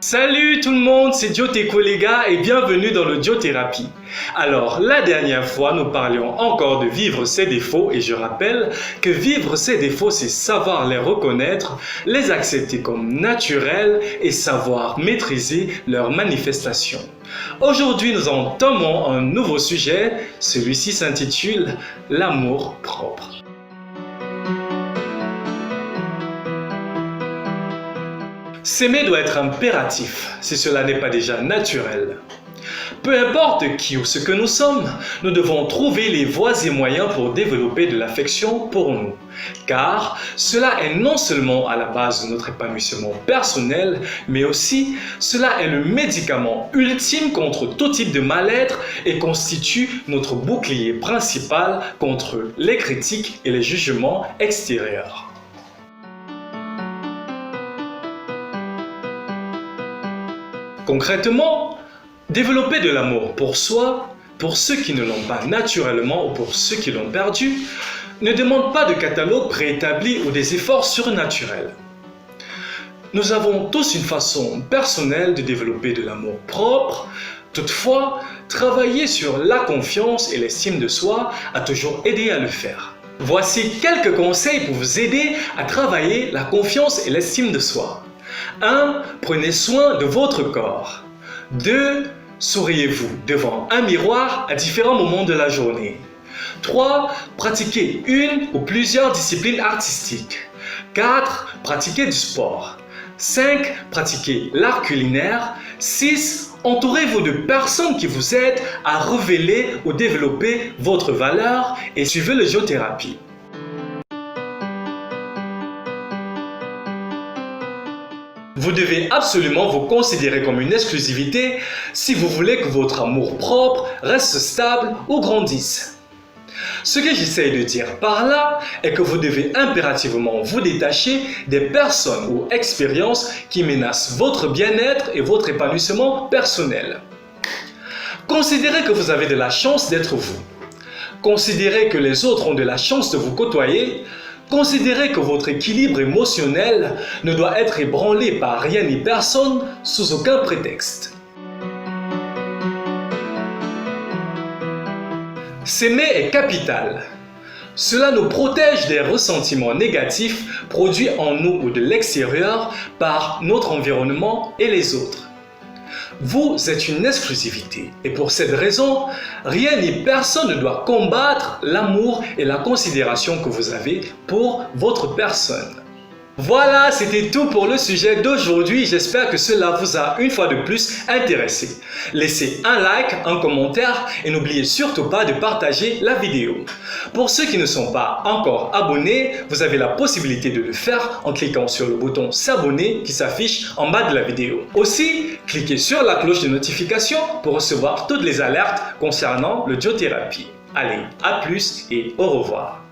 Salut tout le monde, c'est Dioteco les gars et bienvenue dans l'Audiothérapie. Alors, la dernière fois, nous parlions encore de vivre ses défauts et je rappelle que vivre ses défauts, c'est savoir les reconnaître, les accepter comme naturels et savoir maîtriser leurs manifestations. Aujourd'hui, nous entamons un nouveau sujet, celui-ci s'intitule « L'amour propre ». S'aimer doit être impératif, si cela n'est pas déjà naturel. Peu importe qui ou ce que nous sommes, nous devons trouver les voies et moyens pour développer de l'affection pour nous. Car cela est non seulement à la base de notre épanouissement personnel, mais aussi cela est le médicament ultime contre tout type de mal-être et constitue notre bouclier principal contre les critiques et les jugements extérieurs. Concrètement, développer de l'amour pour soi, pour ceux qui ne l'ont pas naturellement ou pour ceux qui l'ont perdu, ne demande pas de catalogue préétabli ou des efforts surnaturels. Nous avons tous une façon personnelle de développer de l'amour propre. Toutefois, travailler sur la confiance et l'estime de soi a toujours aidé à le faire. Voici quelques conseils pour vous aider à travailler la confiance et l'estime de soi. 1. Prenez soin de votre corps. 2. Souriez-vous devant un miroir à différents moments de la journée. 3. Pratiquez une ou plusieurs disciplines artistiques. 4. Pratiquez du sport. 5. Pratiquez l'art culinaire. 6. Entourez-vous de personnes qui vous aident à révéler ou développer votre valeur et suivez l'Audiothérapie. Vous devez absolument vous considérer comme une exclusivité si vous voulez que votre amour propre reste stable ou grandisse. Ce que j'essaie de dire par là est que vous devez impérativement vous détacher des personnes ou expériences qui menacent votre bien-être et votre épanouissement personnel. Considérez que vous avez de la chance d'être vous. Considérez que les autres ont de la chance de vous côtoyer. Considérez que votre équilibre émotionnel ne doit être ébranlé par rien ni personne sous aucun prétexte. S'aimer est capital. Cela nous protège des ressentiments négatifs produits en nous ou de l'extérieur par notre environnement et les autres. Vous êtes une exclusivité et pour cette raison, rien ni personne ne doit combattre l'amour et la considération que vous avez pour votre personne. Voilà, c'était tout pour le sujet d'aujourd'hui. J'espère que cela vous a une fois de plus intéressé. Laissez un like, un commentaire et n'oubliez surtout pas de partager la vidéo. Pour ceux qui ne sont pas encore abonnés, vous avez la possibilité de le faire en cliquant sur le bouton s'abonner qui s'affiche en bas de la vidéo. Aussi, cliquez sur la cloche de notification pour recevoir toutes les alertes concernant l'Audiothérapie. Allez, à plus et au revoir.